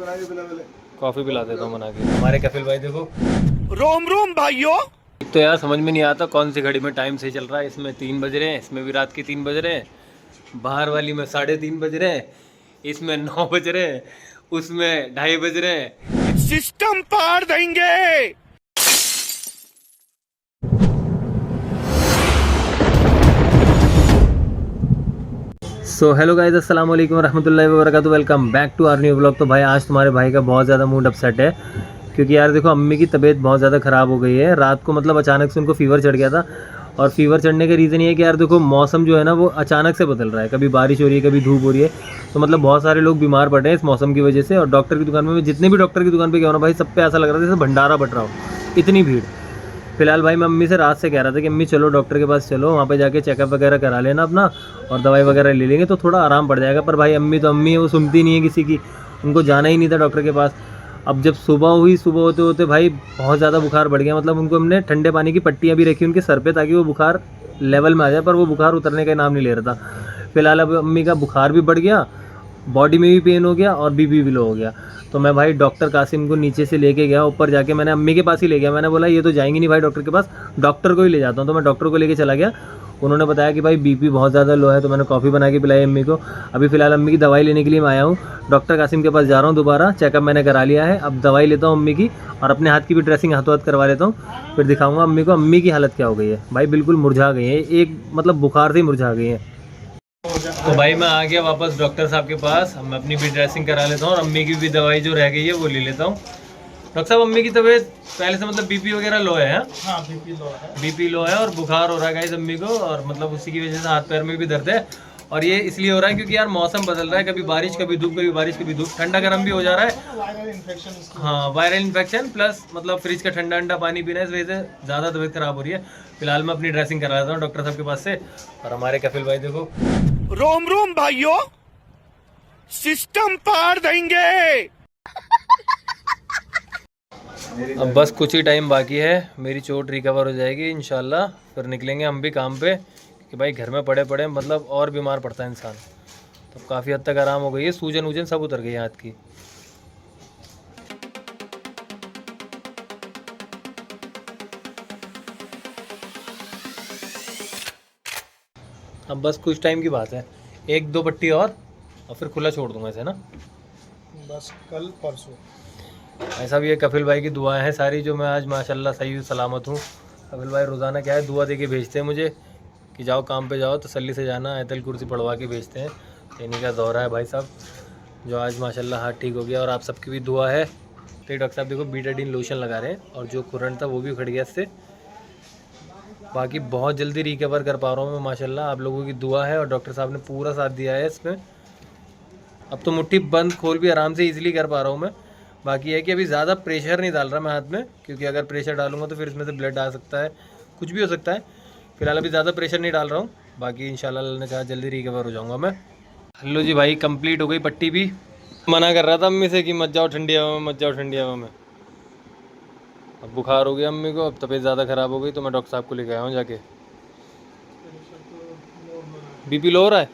Coffee पिला देता हूँ बना के। हमारे कपिल भाई देखो, रोम रोम भाइयों। तो यार समझ में नहीं आता कौन सी घड़ी में टाइम सही चल रहा है। इसमें 3 बज रहे हैं, इसमें भी रात के 3 बज रहे हैं, बाहर वाली में 3:30 बज रहे हैं, इसमें 9 बज रहे हैं, उसमें 2:30 बज रहे हैं। सिस्टम पार देंगे। सो हेलो गाइस, अस्सलाम वालेकुम रहमतुल्लाहि व बरकातुहू। Welcome back to our new blog. तो भाई आज तुम्हारे भाई का बहुत ज़्यादा मूड अपसेट है, क्योंकि यार देखो अम्मी की तबीयत बहुत ज़्यादा ख़राब हो गई है। रात को मतलब अचानक से उनको फ़ीवर चढ़ गया था, और फीवर चढ़ने का रीज़न ये है कि यार देखो मौसम जो है ना वो अचानक से बदल रहा है। कभी बारिश हो रही है, कभी धूप हो रही है, तो मतलब बहुत सारे लोग बीमार पड़ रहे हैं इस मौसम की वजह से। और डॉक्टर की दुकान में जितने भी डॉक्टर की दुकान पे गया ना भाई, सब पे ऐसा लग रहा था जैसे भंडारा बट रहा हो, इतनी भीड़। फिलहाल भाई मैं अम्मी से रात से कह रहा था कि अम्मी चलो डॉक्टर के पास चलो, वहाँ पे जाके चेकअप वगैरह करा लेना अपना, और दवाई वगैरह ले लेंगे तो थोड़ा आराम पड़ जाएगा। पर भाई अम्मी तो अम्मी है, वो सुनती नहीं है किसी की, उनको जाना ही नहीं था डॉक्टर के पास। अब जब सुबह हुई, सुबह होते होते भाई बहुत ज़्यादा बुखार बढ़ गया। मतलब उनको हमने ठंडे पानी की पट्टियाँ भी रखी उनके सर पे, ताकि वो बुखार लेवल में आ जाए, पर वो बुखार उतरने का नाम नहीं ले रहा था। फिलहाल अब अम्मी का बुखार भी बढ़ गया, बॉडी में भी पेन हो गया, और बीपी भी लो हो गया। तो मैं भाई डॉक्टर कासिम को नीचे से लेके गया, ऊपर जाके मैंने अम्मी के पास ही ले गया। मैंने बोला ये तो जाएंगी नहीं भाई डॉक्टर के पास, डॉक्टर को ही ले जाता हूँ। तो मैं डॉक्टर को लेके चला गया। उन्होंने बताया कि भाई बीपी बहुत ज़्यादा लो है, तो मैंने कॉफ़ी बना के पिलाई अम्मी को। अभी फ़िलहाल अम्मी की दवाई लेने के लिए मैं आया हूँ, डॉक्टर कासिम के पास जा रहा हूँ दोबारा। चेकअप मैंने करा लिया है, अब दवाई लेता हूँ अम्मी की, और अपने हाथ की भी ड्रेसिंग हाथों हाथ करवा लेता हूँ। फिर दिखाऊँगा अम्मी को अम्मी की हालत क्या हो गई है। भाई बिल्कुल मुरझा गई है, एक मतलब बुखार से ही मुरझा गई है। तो भाई मैं आ गया वापस डॉक्टर साहब के पास। मैं अपनी भी ड्रेसिंग करा लेता हूँ और अम्मी की भी दवाई जो रह गई है वो ले लेता हूँ। डॉक्टर साहब अम्मी की तबीयत पहले से मतलब बीपी वगैरह लो है? हाँ, बीपी लो है। बीपी लो है और बुखार हो रहा है गाइस अम्मी को, और मतलब उसी की वजह से हाथ पैर में भी दर्द है। और ये इसलिए हो रहा है क्योंकि यार मौसम बदल रहा है, कभी बारिश कभी धूप, कभी बारिश कभी धूप, ठंडा गर्म भी हो जा रहा है। Viral infection. हाँ, वायरल इन्फेक्शन प्लस मतलब फ्रिज का ठंडा ठंडा पानी पीना, इस वजह से ज़्यादा तबीयत खराब हो रही है। फिलहाल मैं अपनी ड्रेसिंग करा लेता हूँ डॉक्टर साहब के पास से। और हमारे कपिल भाई देखो, रोम रोम भाइयों, सिस्टम पार देंगे। अब बस कुछ ही टाइम बाकी है, मेरी चोट रिकवर हो जाएगी इंशाल्लाह, फिर निकलेंगे हम भी काम पे। कि भाई घर में पड़े पड़े मतलब और बीमार पड़ता है इंसान। तो काफ़ी हद तक आराम हो गई है, सूजन वूजन सब उतर गई है हाथ की। अब बस कुछ टाइम की बात है, 1-2 पट्टी और फिर खुला छोड़ दूंगा इसे ना, बस कल परसों। ऐसा भी है। कपिल भाई की दुआएं हैं सारी, जो मैं आज माशाल्लाह सही सलामत हूँ। कपिल भाई रोज़ाना क्या है दुआ दे के भेजते हैं मुझे कि जाओ काम पे जाओ, तसल्ली से जाना, आयतल कुर्सी पढ़वा के भेजते हैं। इन्हीं का दौरा है भाई साहब, जो आज माशाल्लाह हाथ ठीक हो गया, और आप सबकी भी दुआ है। तो डॉक्टर साहब देखो बीटाडीन लोशन लगा रहे हैं, और जो करंट था वो भी उखड़ गया इससे। बाकी बहुत जल्दी रिकवर कर पा रहा हूँ मैं माशाल्लाह, आप लोगों की दुआ है, और डॉक्टर साहब ने पूरा साथ दिया है इसमें। अब तो मुट्ठी बंद खोल भी आराम से ईजिली कर पा रहा हूँ मैं। बाकी है कि अभी ज़्यादा प्रेशर नहीं डाल रहा मैं हाथ में, क्योंकि अगर प्रेशर डालूंगा तो फिर इसमें से ब्लड आ सकता है, कुछ भी हो सकता है। फिलहाल अभी ज़्यादा प्रेशर नहीं डाल रहा हूँ। बाकी इंशाल्लाह अल्लाह ने कहा जल्दी रिकवर हो जाऊँगा मैं। हेलो जी भाई, कंप्लीट हो गई पट्टी भी। मना कर रहा था अम्मी से कि मत जाओ ठंडी हवा में, मत जाओ ठंडी हवा में। अब बुखार हो गया अम्मी को, अब तबीयत ज़्यादा ख़राब हो गई, तो मैं डॉक्टर साहब को लेके आया हूँ जाके। बीपी लो हो रहा है,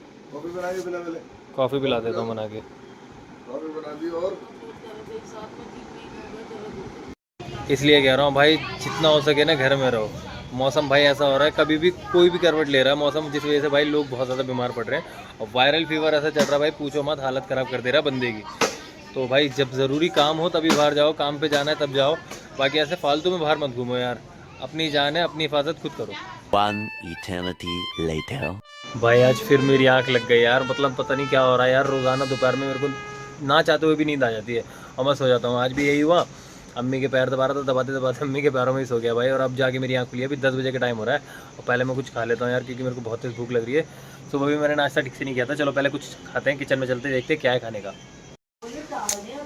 कॉफ़ी पिला देता हूँ बना के। इसलिए कह रहा हूँ भाई जितना हो सके ना घर में रहो। मौसम भाई ऐसा हो रहा है, कभी भी कोई भी करवट ले रहा है मौसम, जिस वजह से भाई लोग बहुत ज़्यादा बीमार पड़ रहे हैं। और वायरल फीवर ऐसा चल रहा है भाई, पूछो मत, हालत ख़राब कर दे रहा है बंदे की। तो भाई जब ज़रूरी काम हो तभी बाहर जाओ, काम पे जाना है तब जाओ, बाकी ऐसे फालतू में बाहर मत घूमो यार। अपनी जान है, अपनी हिफाजत खुद करो। 1 eternity later. भाई आज फिर मेरी आंख लग गई यार, मतलब पता नहीं क्या हो रहा है यार। रोज़ाना दोपहर में मेरे को ना चाहते हुए भी नींद आ जाती है, और मैं सो जाता हूँ। आज भी यही हुआ, अम्मी के पैर दबा रहा था, दबाते दबाते अम्मी के पैरों में ही सो गया भाई। और अब जाके मेरी आंख खुली है, अभी 10 बजे का टाइम हो रहा है। और पहले मैं कुछ खा लेता हूँ यार, क्योंकि मेरे को बहुत तेज़ भूख लग रही है। सुबह भी मैंने नाश्ता ठीक से नहीं किया था। चलो पहले कुछ खाते हैं, किचन में चलते देखते क्या है खाने का।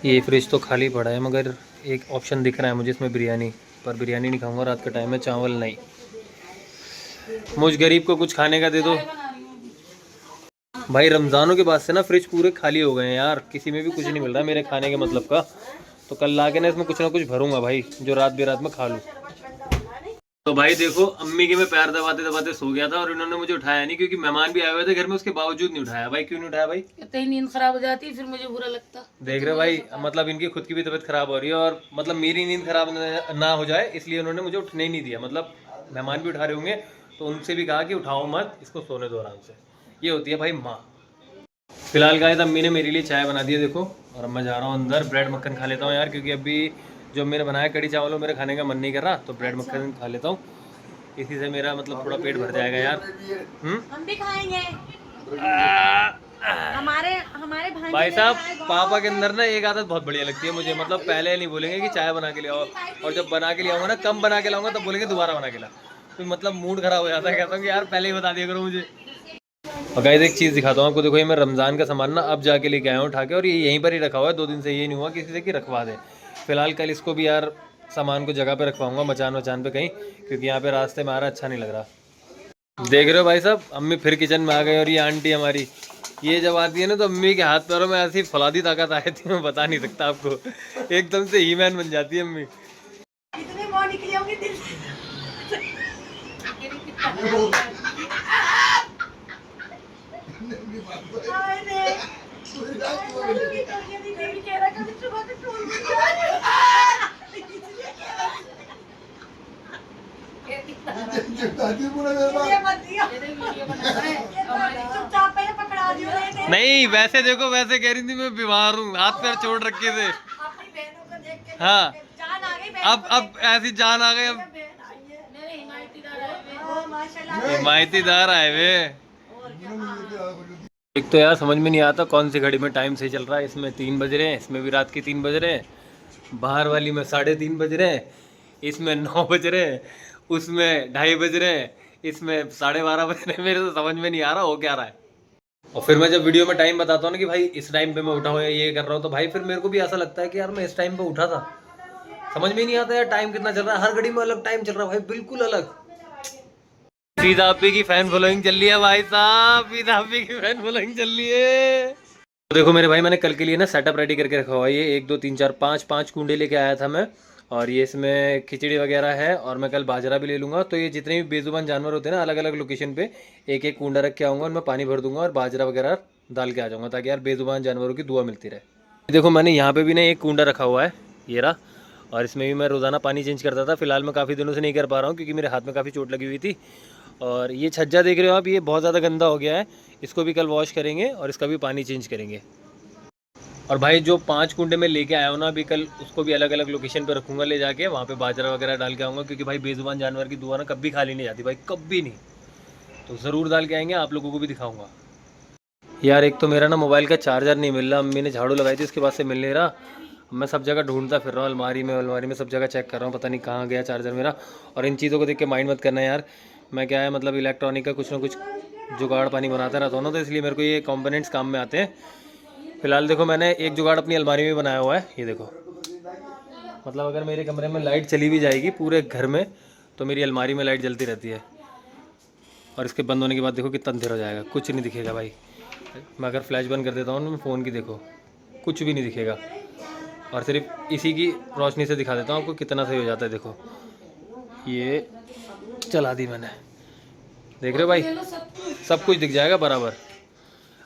ये फ्रिज तो खाली पड़ा है, मगर एक ऑप्शन दिख रहा है मुझे इसमें बिरयानी, पर बिरयानी नहीं खाऊंगा, रात का टाइम है, चावल नहीं। मुझ गरीब को कुछ खाने का दे दो भाई। रमज़ानों के बाद से ना फ्रिज पूरे खाली हो गए हैं यार, किसी में भी कुछ नहीं मिल रहा मेरे खाने के मतलब का। तो कल ला के ना इसमें कुछ ना कुछ भरूंगा भाई, जो रात बेरात में खा लूँ। तो भाई देखो अम्मी के मैं पैर दबाते दबाते सो गया था और इन्होंने मुझे उठाया नहीं, क्योंकि मेहमान भी आए हुए थे घर में, उसके बावजूद नहीं उठाया। भाई क्यों नहीं उठाया भाई? कहते ही नींद खराब हो जाती है, फिर मुझे बुरा लगता। देख रहे हो भाई, मतलब इनकी खुद की भी तबीयत खराब हो रही है और मतलब मेरी नींद खराब ना हो जाए इसलिए उन्होंने मुझे उठने ही नहीं दिया। मतलब मेहमान भी उठा रहे होंगे तो उनसे भी कहा कि उठाओ मत, इसको सोने दो आराम से। ये होती है भाई माँ। फिलहाल गाइस अम्मी ने मेरे लिए चाय बना दी है देखो, और मैं जा रहा हूँ अंदर ब्रेड मक्खन खा लेता हूँ यार, क्योंकि अभी जो अम्मी ने बनाया कड़ी चावल मेरे खाने का मन नहीं कर रहा, तो ब्रेड मक्खन खा लेता हूँ। इसी से मेरा मतलब थोड़ा पेट भर जाएगा यार। हम भी खाएंगे। हमारे भाई साहब पापा के अंदर ना एक आदत बहुत बढ़िया लगती है मुझे, मतलब पहले नहीं बोलेंगे कि चाय बना के ले आओ, और जब बना के ले आऊंगा ना, कम बना के लाऊंगा तब बोलेंगे दोबारा बना के ला। तो मतलब मूड खराब हो जाता है, कहता हूँ कि यार पहले ही बता दिया करो मुझे। और गाइस एक चीज़ दिखाता हूँ आपको, देखो ये मैं रमज़ान का सामान ना अब जाके लेके आया हूँ उठा के, और ये यहीं पर ही रखा हुआ है 2 दिन से, ये नहीं हुआ किसी से कि रखवा दे। फिलहाल कल इसको भी यार सामान को जगह पे रखवाऊंगा, मचान वचान पे कहीं, क्योंकि यहाँ पे रास्ते में आ रहा अच्छा नहीं लग रहा। देख रहे हो भाई साहब अम्मी फिर किचन में आ गए, और ये आंटी हमारी ये जब आती है ना तो अम्मी के हाथ पैरों में ऐसी फौलादी ताकत आई थी, मैं बता नहीं सकता आपको, एकदम से ही मैन बन जाती है अम्मी। इतने मोह निकली होंगी दिल से। नहीं वैसे देखो, वैसे कह रही थी मैं बीमार हूँ, हाथ पैर चोट रखे थे। हाँ अब ऐसी जान आ गई, अब हिमायतीदार आए वे। एक तो यार समझ में नहीं आता कौन सी घड़ी में टाइम सही चल रहा है। इसमें 3 बज रहे हैं, इसमें भी रात के 3 बज रहे हैं, बाहर वाली में 3:30 बज रहे हैं, इसमें 9 बज रहे हैं, उसमें 2:30 बज रहे हैं, इसमें 12:30 बज रहे हैं। मेरे तो समझ में नहीं आ रहा हो क्या रहा है। और फिर मैं जब वीडियो में टाइम बताता हूँ ना कि भाई इस टाइम पे मैं उठा हूँ या ये कर रहा हूँ, तो भाई फिर मेरे को भी ऐसा लगता है कि यार मैं इस टाइम पे उठा था। समझ में ही नहीं आता यार टाइम कितना चल रहा है, हर घड़ी में अलग टाइम चल रहा है भाई, बिल्कुल अलग। फीदा आपी की फैन फॉलोइंग चल रही है भाई साहब, फीदा आपी की फैन फॉलोइंग चल रही है। तो देखो मेरे भाई मैंने कल के लिए ना सेटअप रेडी करके रखा हुआ है। ये 1 2 3 4 5 कूंडे लेके आया था मैं, और ये इसमें खिचड़ी वगैरह है, और मैं कल बाजरा भी ले लूँगा। तो ये जितने भी बेजुबान जानवर होते हैं ना, अलग अलग लोकेशन पे एक एक कूंडा रख के आऊँगा, उनमें पानी भर दूंगा और बाजरा वगैरह डाल के आ जाऊँगा, ताकि यार बेजुबान जानवरों की दुआ मिलती रहे। देखो मैंने यहाँ पे भी ना एक कूंडा रखा हुआ है, ये रहा, और इसमें भी मैं रोज़ाना पानी चेंज करता था। फिलहाल मैं काफ़ी दिनों से नहीं कर पा रहा हूँ, क्योंकि मेरे हाथ में काफ़ी चोट लगी हुई थी। और ये छज्जा देख रहे हो आप, ये बहुत ज़्यादा गंदा हो गया है, इसको भी कल वॉश करेंगे और इसका भी पानी चेंज करेंगे। और भाई जो 5 कुंडे में लेके आया हूँ ना अभी, कल उसको भी अलग अलग लोकेशन पे रखूँगा ले जाके, वहाँ पे बाजरा वगैरह डाल के आऊँगा, क्योंकि भाई बेजुबान जानवर की दुआ ना कभी खाली नहीं जाती भाई, कभी नहीं। तो ज़रूर डाल के आएंगे, आप लोगों को भी दिखाऊँगा। यार एक तो मेरा ना मोबाइल का चार्जर नहीं मिल रहा, अम्मी ने झाड़ू लगाई थी उसके बाद से मिल नहीं रहा। मैं सब जगह ढूंढता फिर रहा हूँ, अलमारी में सब जगह चेक कर रहा हूँ, पता नहीं कहाँ गया चार्जर मेरा। और इन चीज़ों को देख के माइंड मत करना यार, मैं क्या है मतलब इलेक्ट्रॉनिक का कुछ ना कुछ जुगाड़ पानी बनाता रहता हूँ ना, तो इसलिए मेरे को ये कंपोनेंट्स काम में आते हैं। फिलहाल देखो मैंने एक जुगाड़ अपनी अलमारी में बनाया हुआ है, ये देखो, मतलब अगर मेरे कमरे में लाइट चली भी जाएगी पूरे घर में, तो मेरी अलमारी में लाइट जलती रहती है। और इसके बंद होने के बाद देखो कितना अंधेरा हो जाएगा, कुछ नहीं दिखेगा भाई। मैं अगर फ्लैश बंद कर देता हूँ ना फ़ोन की, देखो कुछ भी नहीं दिखेगा, और सिर्फ इसी की रोशनी से दिखा देता हूँ आपको कितना सही हो जाता है। देखो ये चला दी मैंने, देख रहे हो भाई, सब कुछ दिख जाएगा बराबर।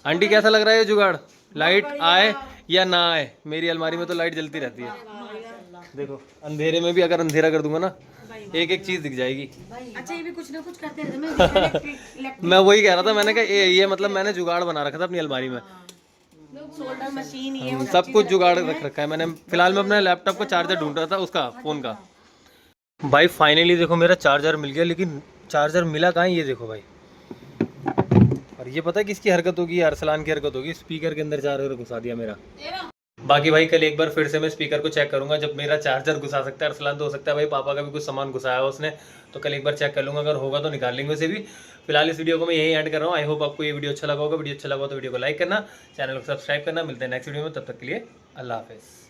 आंटी कैसा लग रहा है ये जुगाड़? लाइट आए या ना आए, मेरी अलमारी में तो लाइट जलती रहती है। देखो अंधेरे में भी अगर अंधेरा कर दूंगा ना, एक एक चीज़ दिख जाएगी। अच्छा ये भी कुछ ना कुछ करते रहते मैं वही कह रहा था, मैंने कहा ये मतलब मैंने जुगाड़ बना रखा था अपनी अलमारी में, सोल्डर मशीन ये सब कुछ जुगाड़ रख रखा है मैंने। फिलहाल मैं अपने लैपटॉप का चार्जर ढूंढ रहा था, उसका फ़ोन का। भाई फाइनली देखो मेरा चार्जर मिल गया, लेकिन चार्जर मिला कहाँ, ये देखो भाई। और ये पता है किसकी हरकत होगी? अरसलान की हरकत होगी, स्पीकर के अंदर चार्जर घुसा दिया मेरा। बाकी भाई कल एक बार फिर से मैं स्पीकर को चेक करूंगा, जब मेरा चार्जर घुसा सकता है अरसलान, तो हो सकता है भाई पापा का भी कुछ सामान घुसाया हो उसने, तो कल एक बार चेक कर लूँगा, अगर होगा तो निकाल लेंगे उसे भी। फिलहाल इस वीडियो को मैं यही एंड कर रहा हूँ। आई होप आपको ये वीडियो अच्छा लगा होगा। वीडियो अच्छा लगा हो तो वीडियो को लाइक करना, चैनल को सब्सक्राइब करना। मिलते हैं नेक्स्ट वीडियो में, तब तक के लिए अल्लाह हाफिज़।